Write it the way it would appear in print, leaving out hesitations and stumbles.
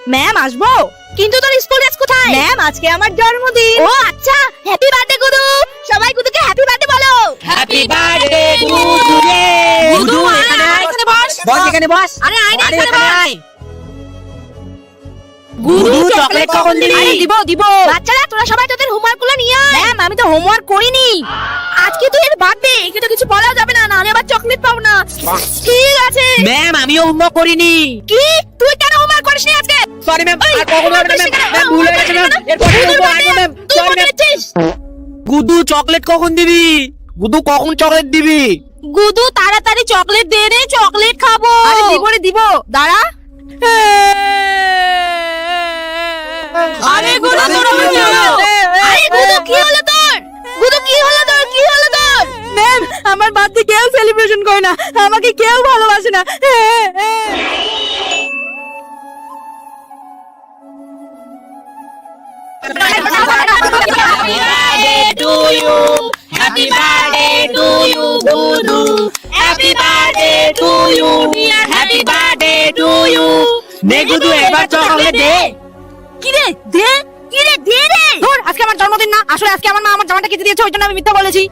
Ma'am আসবো? কিন্তু তোর স্কুল ড্রেস কোথায়? ম্যাম আজকে আমার জন্মদিন। ও আচ্ছা, হ্যাপি বার্থডে গুরু। সবাই গুরুকে হ্যাপি বার্থডে বলো। হ্যাপি বার্থডে গুডু রে। গুরু এখানে বস। বস এখানে বস। আরে আয় না এখানে বস। গুডু চকলেট কখন দিবি? আরে দিব। বাচ্চারা তোরা সবাই তোদের হোমওয়ার্ক গুলো নিয়ে আয়। ম্যাম আমি তো হোমওয়ার্ক করিনি। আজকে তো এর বার্থডে, একে তো কিছু বলা যাবে না, আমি আবার চকলেট পাবো না। ঠিক আছে। ম্যাম আমিও হোমওয়ার্ক করিনি। কি তুই কেন হোমওয়ার্ক করিসনি আজকে? সরি ম্যাম, আর কখনো হবে না ম্যাম। ম্যাম ভুল হয়ে গেছে ম্যাম। এরপর বলবো আগে ma'am. Sorry ma'am. Gudu chocolate কখন দিবি? গুডু কখন চকলেট দিবি? গুদু তাড়াতাড়ি চকলেট দে রে, চকলেট খাবো। আরে দিব দাঁড়া। আরে গুদু তোর আরে গুদু কি হলো তোর? গুদু কি হলো তোর? ম্যাম আমার বার্থডে কেউ সেলিব্রেশন করে না, আমাকে কেউ ভালোবাসে না। Happy birthday to you, Gudu. Happy birthday to you, dear. Happy birthday to you. নে গুডু এবার চকলেট দে। কি রে দে রে। ধর আজকে আমার জন্মদিন না, আসলে আজকে আমার মা আমার জামাটা কেটে দিয়েছে, ওই জন্য আমি মিথ্যা বলেছি।